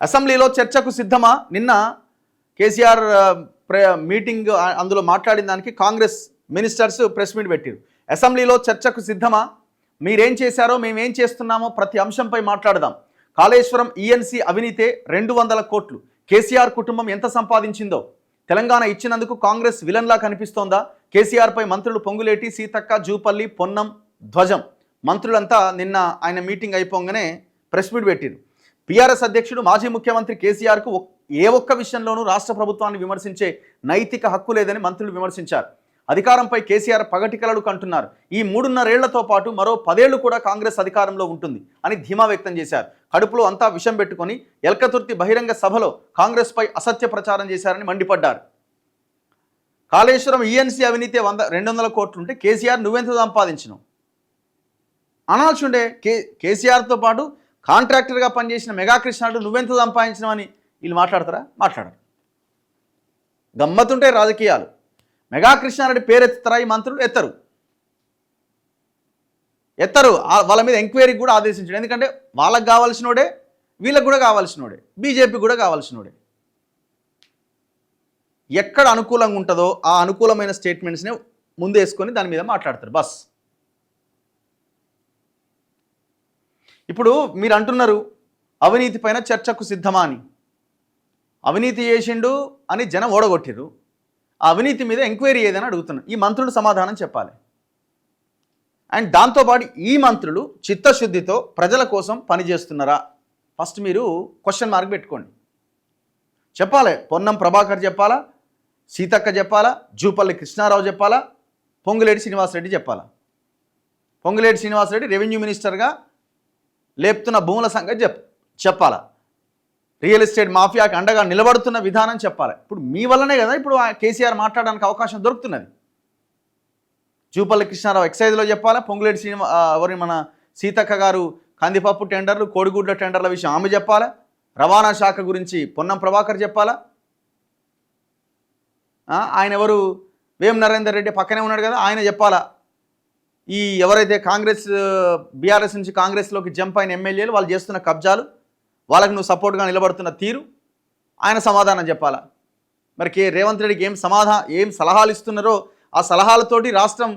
అసెంబ్లీలో చర్చకు సిద్ధమా? నిన్న కేసీఆర్ మీటింగ్ అందులో మాట్లాడిన దానికి కాంగ్రెస్ మినిస్టర్స్ ప్రెస్ మీట్ పెట్టారు. అసెంబ్లీలో చర్చకు సిద్ధమా? మీరేం చేశారో మేమేం చేస్తున్నామో ప్రతి అంశంపై మాట్లాడదాం. కాళేశ్వరం ఈఎన్సీ అవినీతే 200 కోట్లు. కేసీఆర్ కుటుంబం ఎంత సంపాదించిందో తెలంగాణ ఇచ్చినందుకు కాంగ్రెస్ విలన్లా కనిపిస్తోందా? కేసీఆర్పై మంత్రులు పొంగులేటి, సీతక్క, జూపల్లి, పొన్నం, ధ్వజం మంత్రులంతా నిన్న ఆయన మీటింగ్ అయిపోగానే ప్రెస్ మీట్ పెట్టారు. పీఆర్ఎస్ అధ్యక్షుడు మాజీ ముఖ్యమంత్రి కేసీఆర్కు ఏ ఒక్క విషయంలోనూ రాష్ట్ర ప్రభుత్వాన్ని విమర్శించే నైతిక హక్కు లేదని మంత్రులు విమర్శించారు. అధికారంపై కేసీఆర్ పగటి కలలు కంటున్నారు. ఈ 3.5 ఏళ్లతో పాటు మరో 10 ఏళ్లు కూడా కాంగ్రెస్ అధికారంలో ఉంటుంది అని ధీమా వ్యక్తం చేశారు. కడుపులో అంతా విషం పెట్టుకొని ఎల్కతుర్తి బహిరంగ సభలో కాంగ్రెస్పై అసత్య ప్రచారం చేశారని మండిపడ్డారు. కాళేశ్వరం ఈఎన్సీ అవినీతి 200 కోట్లుంటే కేసీఆర్ నువ్వెంత సంపాదించినావు అనాల్సి ఉండే. కేసీఆర్తో పాటు కాంట్రాక్టర్గా పనిచేసిన మెగా కృష్ణాడు నువ్వెంత సంపాదించినావని వీళ్ళు మాట్లాడతారా? మాట్లాడరు. గమ్మతుంటాయి రాజకీయాలు. మెగా కృష్ణారెడ్డి పేరెత్తుతారా ఈ మంత్రులు? ఎత్తరు. వాళ్ళ మీద ఎంక్వైరీకి కూడా ఆదేశించాడు. ఎందుకంటే వాళ్ళకు కావాల్సినోడే, వీళ్ళకు కూడా కావాల్సినోడే, బీజేపీ కూడా కావాల్సినోడే. ఎక్కడ అనుకూలంగా ఉంటుందో ఆ అనుకూలమైన స్టేట్మెంట్స్ని ముందేసుకొని దాని మీద మాట్లాడతారు బస్. ఇప్పుడు మీరు అంటున్నారు అవినీతి పైన చర్చకు సిద్ధమా అని. అవినీతి చేసిండు అని జనం ఓడగొట్టిరు. ఆ అవినీతి మీద ఎంక్వైరీ ఏదని అడుగుతున్నారు. ఈ మంత్రులు సమాధానం చెప్పాలి. అండ్ దాంతోపాటు ఈ మంత్రులు చిత్తశుద్ధితో ప్రజల కోసం పనిచేస్తున్నారా? ఫస్ట్ మీరు క్వశ్చన్ మార్క్ పెట్టుకోండి. చెప్పాలి. పొన్నం ప్రభాకర్ చెప్పాలా, సీతక్క చెప్పాలా, జూపల్లి కృష్ణారావు చెప్పాలా, పొంగులేటి శ్రీనివాసరెడ్డి చెప్పాలా. పొంగులేటి శ్రీనివాసరెడ్డి రెవెన్యూ మినిస్టర్గా లేపుతున్న భూముల సంగతి చెప్పాలా. రియల్ ఎస్టేట్ మాఫియాకి అండగా నిలబడుతున్న విధానం చెప్పాలి. ఇప్పుడు మీ వల్లనే కదా ఇప్పుడు కేసీఆర్ మాట్లాడడానికి అవకాశం దొరుకుతున్నది. జూపల్లి కృష్ణారావు ఎక్సైజ్లో చెప్పాలా, పొంగులేటి మన సీతక్క గారు కందిపప్పు టెండర్లు, కోడిగుడ్ల టెండర్ల విషయం ఆమె చెప్పాలా, రవాణా శాఖ గురించి పొన్నం ప్రభాకర్ చెప్పాలా. ఆయన ఎవరు? వేం నరేందర్ రెడ్డి పక్కనే ఉన్నాడు కదా, ఆయన చెప్పాలా. ఈ ఎవరైతే కాంగ్రెస్ బీఆర్ఎస్ నుంచి కాంగ్రెస్లోకి జంప్ అయిన ఎమ్మెల్యేలు వాళ్ళు చేస్తున్న కబ్జాలు, వాళ్ళకి నువ్వు సపోర్ట్గా నిలబడుతున్న తీరు ఆయన సమాధానం చెప్పాలా. మరి రేవంత్ రెడ్డికి ఏం సలహాలు ఇస్తున్నారో ఆ సలహాలతోటి రాష్ట్రం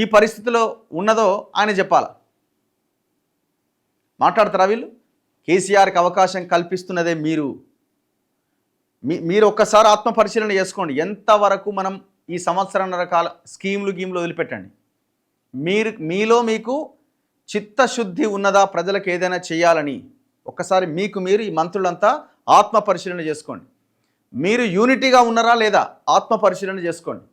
ఈ పరిస్థితిలో ఉన్నదో ఆయన చెప్పాలా. మాట్లాడతారా వీళ్ళు? కేసీఆర్కి అవకాశం కల్పిస్తున్నదే మీరు ఒక్కసారి ఆత్మపరిశీలన చేసుకోండి. ఎంతవరకు మనం ఈ సంవత్సరంన్నర కాల స్కీమ్లు వదిలిపెట్టండి. మీలో మీకు చిత్తశుద్ధి ఉన్నదా ప్రజలకు ఏదైనా చేయాలని? ఒక్కసారి మీరు ఈ మంత్రులంతా ఆత్మపరిశీలన చేసుకోండి. మీరు యూనిటీగా ఉన్నారా లేదా ఆత్మపరిశీలన చేసుకోండి.